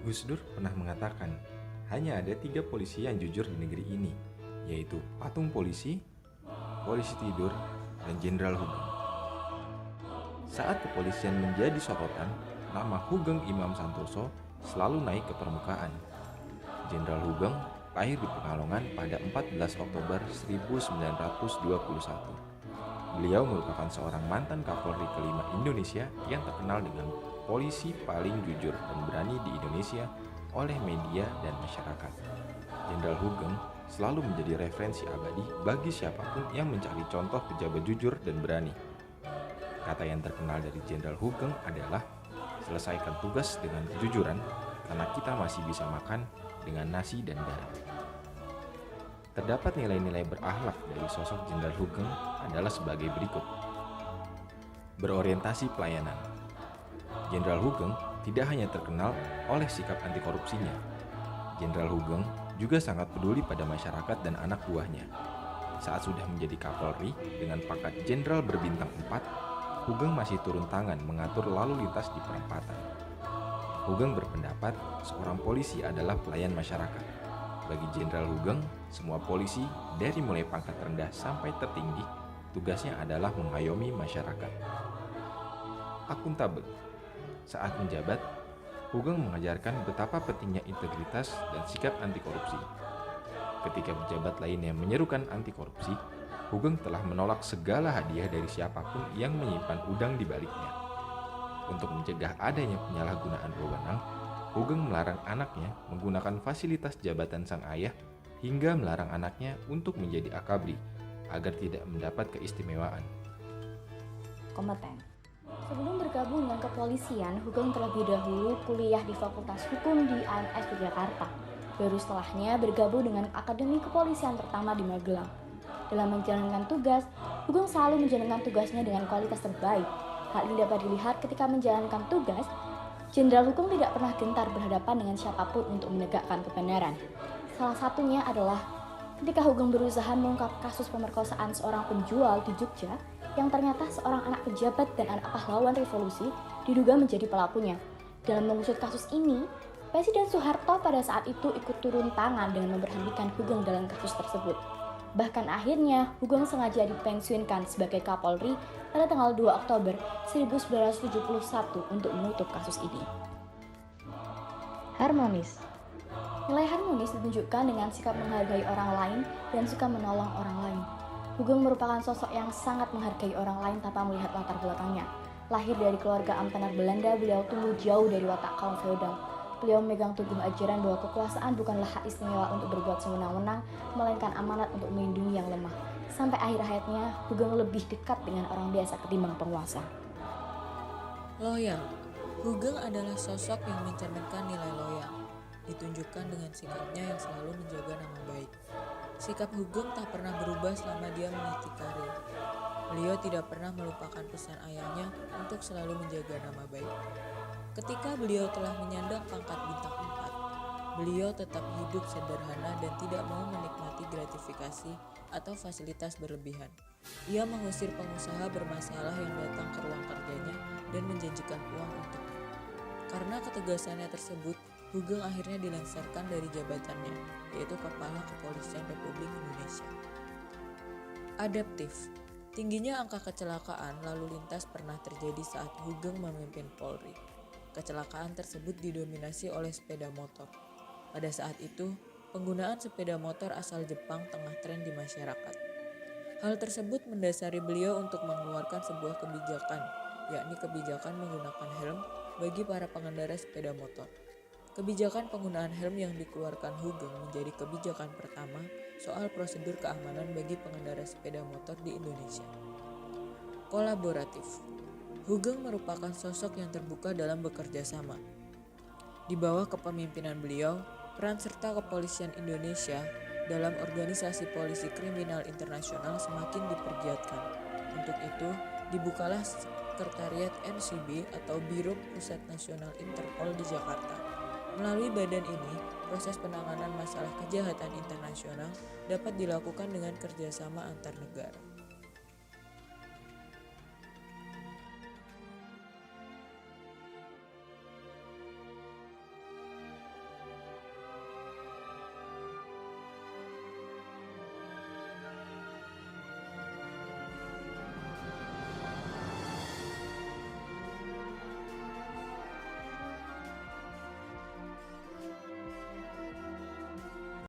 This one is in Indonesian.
Gus Dur pernah mengatakan, hanya ada 3 polisi yang jujur di negeri ini, yaitu patung polisi, polisi tidur, dan Jenderal Hugeng. Saat kepolisian menjadi sorotan, nama Hugeng Imam Santoso selalu naik ke permukaan. Jenderal Hugeng lahir di Pekalongan pada 14 Oktober 1921. Beliau merupakan seorang mantan Kapolri kelima Indonesia yang terkenal dengan polisi paling jujur dan berani di Indonesia oleh media dan masyarakat. Jenderal Hugeng selalu menjadi referensi abadi bagi siapapun yang mencari contoh pejabat jujur dan berani. Kata yang terkenal dari Jenderal Hugeng adalah, selesaikan tugas dengan kejujuran karena kita masih bisa makan dengan nasi dan garam. Terdapat nilai-nilai berakhlak dari sosok Jenderal Hugeng adalah sebagai berikut. Berorientasi pelayanan. Jenderal Hugeng tidak hanya terkenal oleh sikap anti korupsinya. Jenderal Hugeng juga sangat peduli pada masyarakat dan anak buahnya. Saat sudah menjadi Kapolri dengan pangkat Jenderal berbintang 4, Hugeng masih turun tangan mengatur lalu lintas di perempatan. Hugeng berpendapat seorang polisi adalah pelayan masyarakat. Bagi Jenderal Hugeng, semua polisi dari mulai pangkat rendah sampai tertinggi, tugasnya adalah mengayomi masyarakat. Akuntabel. Saat menjabat, Hugeng mengajarkan betapa pentingnya integritas dan sikap anti korupsi. Ketika pejabat lainnya menyerukan anti korupsi, Hugeng telah menolak segala hadiah dari siapapun yang menyimpan udang di baliknya. Untuk mencegah adanya penyalahgunaan wewenang, Hugeng melarang anaknya menggunakan fasilitas jabatan sang ayah hingga melarang anaknya untuk menjadi akabri agar tidak mendapat keistimewaan. Kompeten. Sebelum bergabung dengan kepolisian, Hugeng terlebih dahulu kuliah di Fakultas Hukum di AMS Yogyakarta. Baru setelahnya bergabung dengan Akademi Kepolisian pertama di Magelang. Dalam menjalankan tugas, Hugeng selalu menjalankan tugasnya dengan kualitas terbaik. Hal ini dapat dilihat ketika menjalankan tugas, Jenderal Hugeng tidak pernah gentar berhadapan dengan siapapun untuk menegakkan kebenaran. Salah satunya adalah ketika Hugeng berusaha mengungkap kasus pemerkosaan seorang penjual di Jogja yang ternyata seorang anak pejabat dan anak pahlawan revolusi diduga menjadi pelakunya. Dalam mengusut kasus ini, Presiden Soeharto pada saat itu ikut turun tangan dengan memberhentikan Hugeng dalam kasus tersebut. Bahkan akhirnya Hugeng sengaja dipensiunkan sebagai Kapolri pada tanggal 2 Oktober 1971 untuk menutup kasus ini. Harmonis. Nilai harmonis ditunjukkan dengan sikap menghargai orang lain dan suka menolong orang lain. Hugeng merupakan sosok yang sangat menghargai orang lain tanpa melihat latar belakangnya. Lahir dari keluarga Ambtenar Belanda, beliau tumbuh jauh dari watak kaum feodal. Beliau memegang teguh ajaran bahwa kekuasaan bukanlah hak istimewa untuk berbuat sewenang-wenang, melainkan amanat untuk melindungi yang lemah. Sampai akhir hayatnya, Hugeng lebih dekat dengan orang biasa ketimbang penguasa. Loyal. Hugeng adalah sosok yang mencerminkan nilai loyal, ditunjukkan dengan sikapnya yang selalu menjaga nama baik. Sikap Hugeng tak pernah berubah selama dia meniti karir. Beliau tidak pernah melupakan pesan ayahnya untuk selalu menjaga nama baik. Ketika beliau telah menyandang pangkat bintang 4, beliau tetap hidup sederhana dan tidak mau menikmati gratifikasi atau fasilitas berlebihan. Ia mengusir pengusaha bermasalah yang datang ke ruang kerjanya dan menjanjikan uang untuknya. Karena ketegasannya tersebut, Hugeng akhirnya dilengsarkan dari jabatannya, yaitu Kepala Kepolisian Republik Indonesia. Adaptif. Tingginya angka kecelakaan lalu lintas pernah terjadi saat Hugeng memimpin Polri. Kecelakaan tersebut didominasi oleh sepeda motor. Pada saat itu, penggunaan sepeda motor asal Jepang tengah tren di masyarakat. Hal tersebut mendasari beliau untuk mengeluarkan sebuah kebijakan, yakni kebijakan menggunakan helm bagi para pengendara sepeda motor. Kebijakan penggunaan helm yang dikeluarkan Hugeng menjadi kebijakan pertama soal prosedur keamanan bagi pengendara sepeda motor di Indonesia. Kolaboratif. Hugeng merupakan sosok yang terbuka dalam bekerja sama. Di bawah kepemimpinan beliau, peran serta kepolisian Indonesia dalam organisasi polisi kriminal internasional semakin dipergiatkan. Untuk itu, dibukalah Sekretariat NCB atau Biro Pusat Nasional Interpol di Jakarta. Melalui badan ini, proses penanganan masalah kejahatan internasional dapat dilakukan dengan kerjasama antar negara.